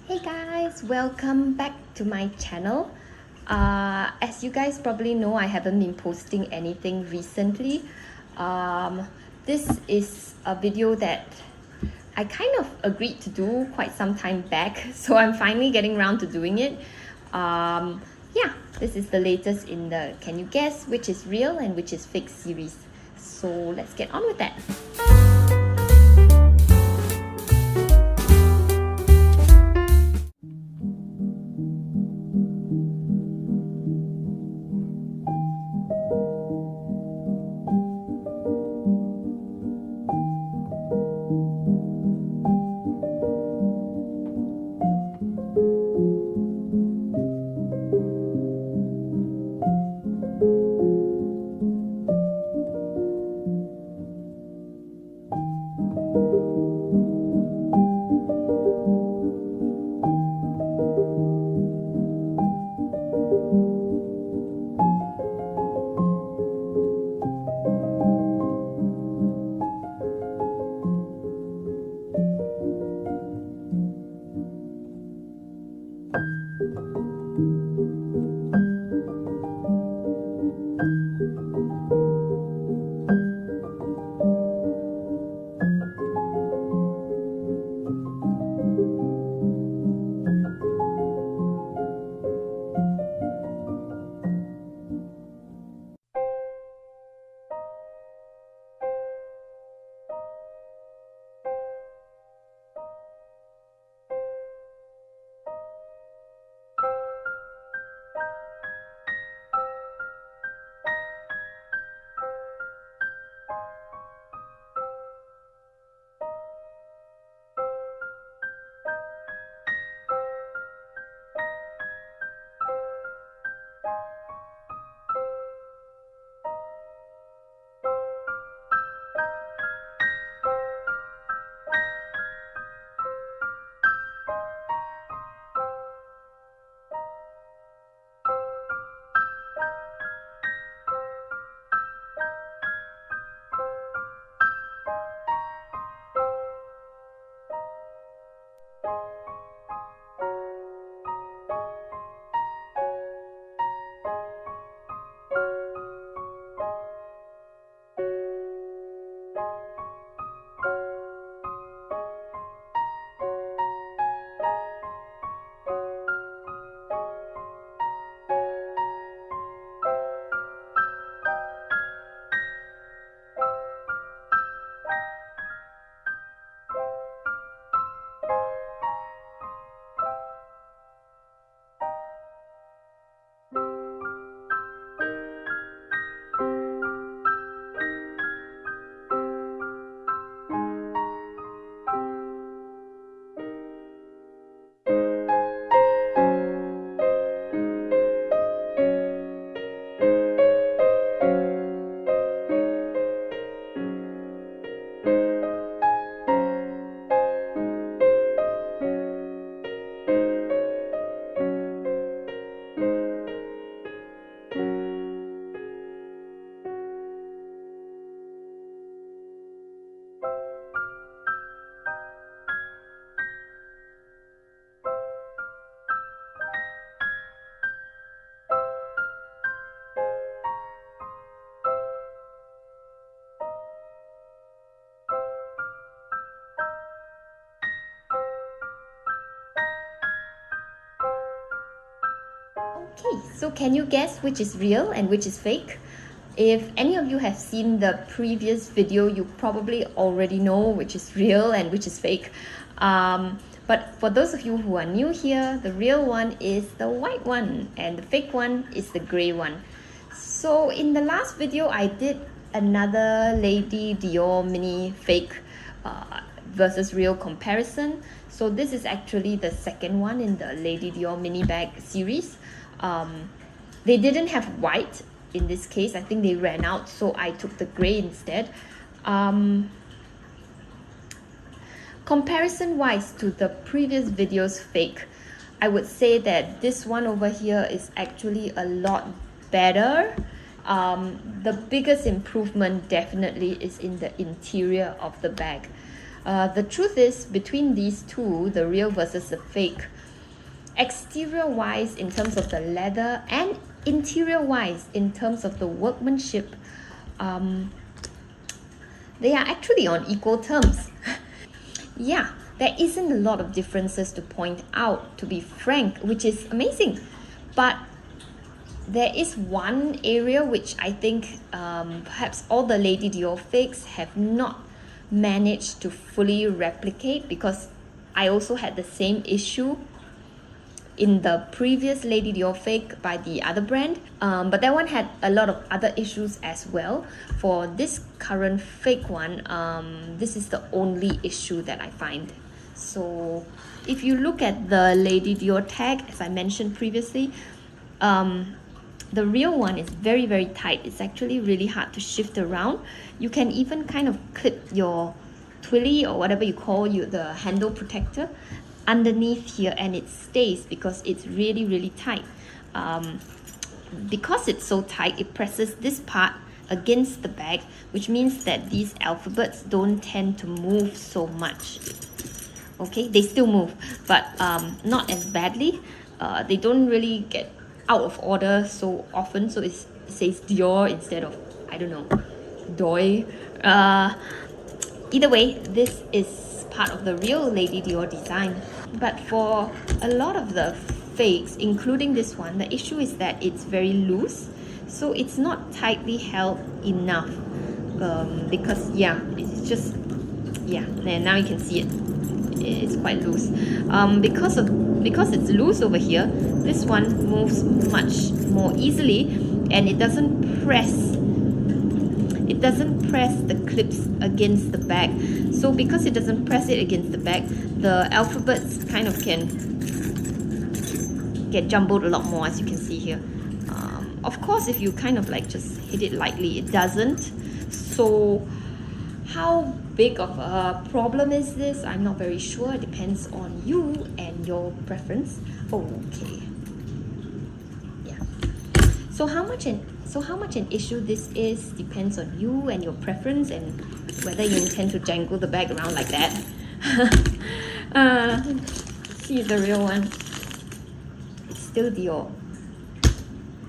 Hey guys, welcome back to my channel. As you guys probably know, I haven't been posting anything recently. This is a video that I kind of agreed to do quite some time back, so I'm finally getting around to doing it. Yeah, this is the latest in the Can You Guess Which is Real and Which is Fake series. So let's get on with that. Okay, so can you guess which is real and which is fake? If any of you have seen the previous video, you probably already know which is real and which is fake. But for those of you who are new here, the real one is the white one and the fake one is the gray one. So in the last video, I did another Lady Dior mini fake versus real comparison. So this is actually the second one in the Lady Dior mini bag series. They didn't have white in this case. I think they ran out, so I took the gray instead. Comparison wise to the previous video's fake, I would say that this one over here is actually a lot better. The biggest improvement definitely is in the interior of the bag. The truth is, between these two, the real versus the fake, exterior wise in terms of the leather and interior wise in terms of the workmanship, they are actually on equal terms. Yeah, there isn't a lot of differences to point out, to be frank, which is amazing. But there is one area which I think perhaps all the Lady Dior fakes have not managed to fully replicate, because I also had the same issue in the previous Lady Dior fake by the other brand, but that one had a lot of other issues as well. For this current fake one, this is the only issue that I find. So if you look at the Lady Dior tag, as I mentioned previously, the real one is very, very tight. It's actually really hard to shift around. You can even kind of clip your twilly or whatever you call the handle protector underneath here, and it stays because it's really, really tight. Because it's so tight, it presses this part against the bag, which means that these alphabets don't tend to move so much. Okay, they still move, but not as badly. They don't really get out of order so often, so it says Dior instead of, I don't know, Doi. Either way, this is part of the real Lady Dior design. But for a lot of the fakes, including this one, the issue is that it's very loose, so it's not tightly held enough. Because yeah, it's just, yeah, and now you can see it. It's quite loose. Because it's loose over here, this one moves much more easily, and it doesn't press the clips against the bag. So because it doesn't press it against the bag, the alphabets kind of can get jumbled a lot more, as you can see here. Of course, if you kind of like just hit it lightly, it doesn't. So how big of a problem is this? I'm not very sure. It depends on you and your preference. Okay. Yeah. So how much an issue this is depends on you and your preference, and whether you intend to jangle the bag around like that. See the real one. It's still Dior.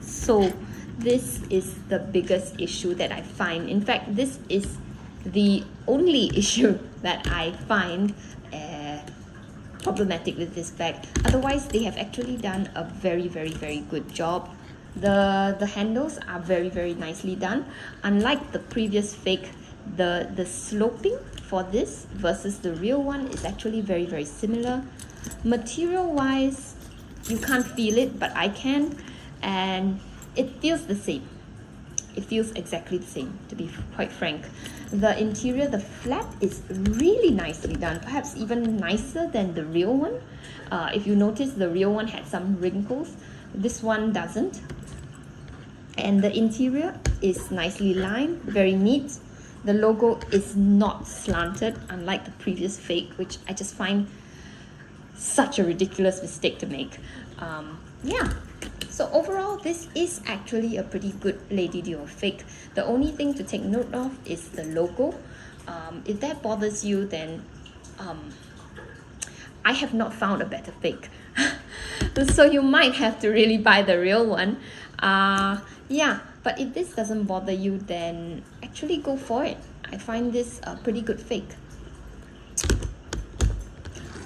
So this is the biggest issue that I find. In fact, this is the only issue that I find problematic with this bag. Otherwise, they have actually done a very, very, very good job. The handles are very, very nicely done. Unlike the previous fake, the sloping for this versus the real one is actually very, very similar. Material wise, you can't feel it, but I can, and it feels the same. It feels exactly the same, to be quite frank. The interior, the flap is really nicely done, perhaps even nicer than the real one. If you notice, the real one had some wrinkles. This one doesn't. And the interior is nicely lined, very neat. The logo is not slanted, unlike the previous fake, which I just find such a ridiculous mistake to make. Yeah. So overall, this is actually a pretty good Lady Dior fake. The only thing to take note of is the logo. If that bothers you, then I have not found a better fake. So you might have to really buy the real one. Yeah, but if this doesn't bother you, then actually go for it. I find this a pretty good fake.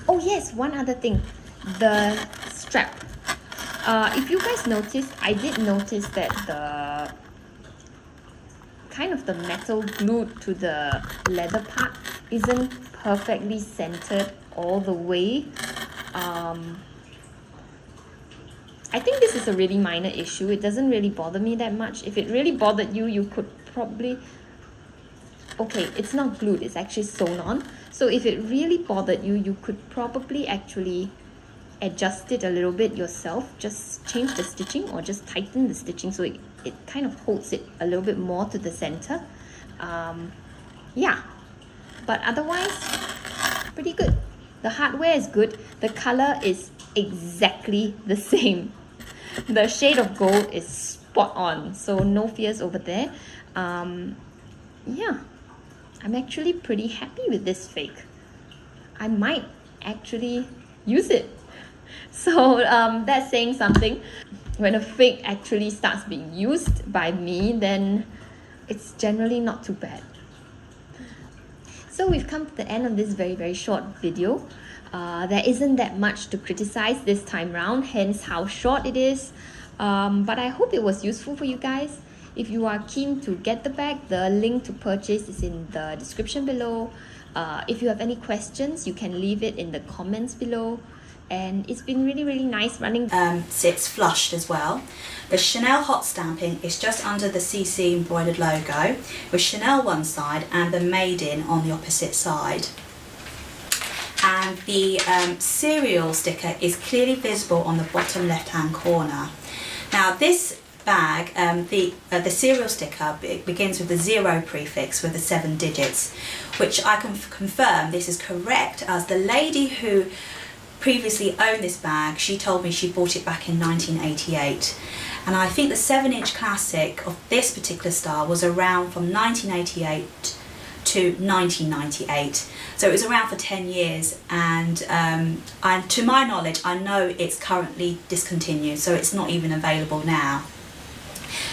Oh yes, one other thing, the strap. If you guys notice, I did notice that the kind of the metal glued to the leather part isn't perfectly centered all the way. I think this is a really minor issue. It doesn't really bother me that much. If it really bothered you, you could probably... Okay, it's not glued, it's actually sewn on. So if it really bothered you, you could probably actually adjust it a little bit yourself. Just change the stitching or just tighten the stitching so it kind of holds it a little bit more to the center. Yeah, but otherwise, pretty good. The hardware is good. The color is exactly the same. The shade of gold is spot on, so no fears over there. Yeah, I'm actually pretty happy with this fake. I might actually use it. So that's saying something. When a fake actually starts being used by me, then it's generally not too bad. So we've come to the end of this very short video. There isn't that much to criticize this time round, hence how short it is. But I hope it was useful for you guys. If you are keen to get the bag, the link to purchase is in the description below. If you have any questions, you can leave it in the comments below. And it's been really nice running. Sits flushed as well. The Chanel hot stamping is just under the CC embroidered logo, with Chanel one side and the Made In on the opposite side. And the serial sticker is clearly visible on the bottom left hand corner. Now this bag, the serial sticker begins with the 0 prefix with the 7 digits, which I can confirm this is correct, as the lady who previously owned this bag, she told me she bought it back in 1988, and I think the 7-inch classic of this particular style was around from 1988 to 1998, so it was around for 10 years, and to my knowledge I know it's currently discontinued, so it's not even available now.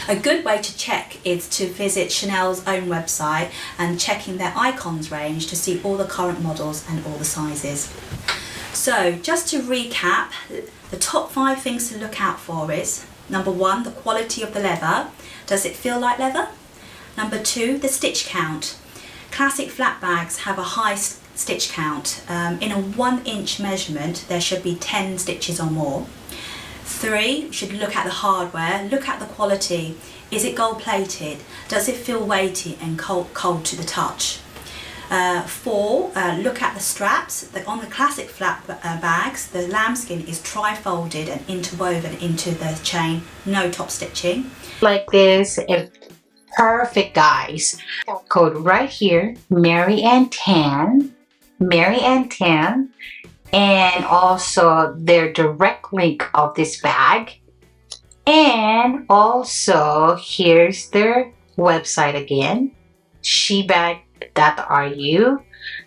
A good way to check is to visit Chanel's own website and checking their icons range to see all the current models and all the sizes. So just to recap, the top 5 things to look out for is: number 1, the quality of the leather. Does it feel like leather? Number 2, the stitch count. Classic flat bags have a high stitch count. In a 1-inch measurement, there should be 10 stitches or more. 3, you should look at the hardware, look at the quality. Is it gold plated? Does it feel weighty and cold to the touch? 4, look at the straps. On the classic flat bags, the lambskin is tri-folded and interwoven into the chain, no top stitching. Like this, perfect guys. Code right here, Mary Ann 10, and also their direct link of this bag, and also here's their website again, Shebag.ru.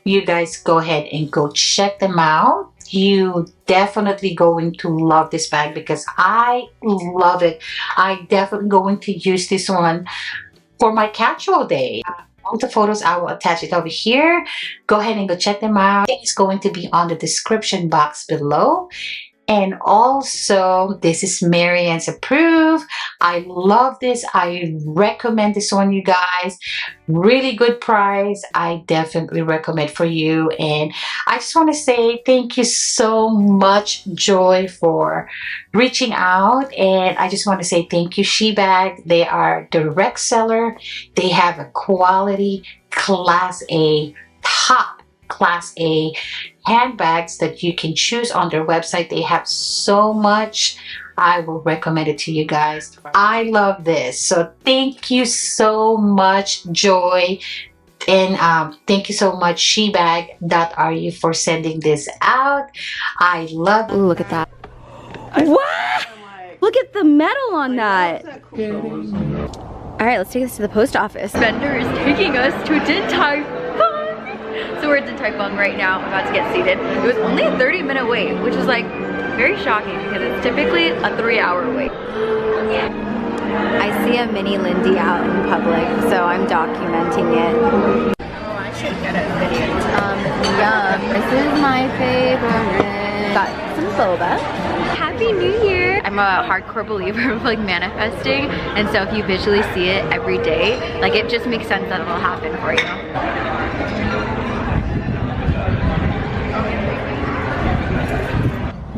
You guys go ahead and go check them out. You definitely going to love this bag because I love it. I definitely going to use this one for my casual day. All the photos I will attach it over here. Go ahead and go check them out. It's going to be on the description box below. And also, this is Marianne's approved. I love this. I recommend this one, you guys. Really good price. I definitely recommend for you. And I just want to say thank you so much, Joy, for reaching out. And I just want to say thank you, Shebag. They are direct seller. They have a quality Class A, top Class A handbags that you can choose on their website. They have so much. I will recommend it to you guys. I love this. So thank you so much, Joy, and thank you so much, Shebag.ru, for sending this out. I love. Ooh, look at that. What? Look at the metal on that. All right, let's take this to the post office. Vendor is taking us to Din Tai Fung. So we're at Din Tai Fung right now, about to get seated. It was only a 30-minute wait, which is like very shocking because it's typically a 3-hour wait. I see a mini Lindy out in public, so I'm documenting it. Oh, I should get a video. Yum. This is my favorite. Got some boba. Happy New Year! I'm a hardcore believer of like manifesting, and so if you visually see it every day, like it just makes sense that it'll happen for you.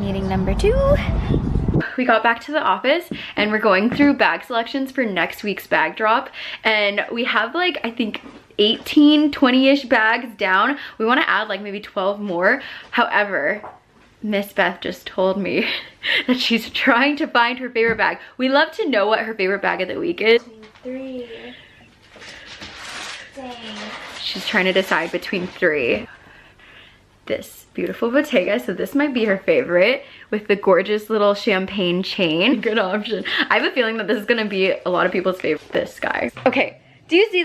Meeting number 2. We got back to the office and we're going through bag selections for next week's bag drop, and we have like I think 18, 20-ish bags down. We want to add like maybe 12 more. However, Miss Beth just told me that she's trying to find her favorite bag. We love to know what her favorite bag of the week is. 3. Dang. She's trying to decide between 3. This beautiful Bottega, so this might be her favorite, with the gorgeous little champagne chain. Good option. I have a feeling that this is gonna be a lot of people's favorite. This guy. Okay, do you see that?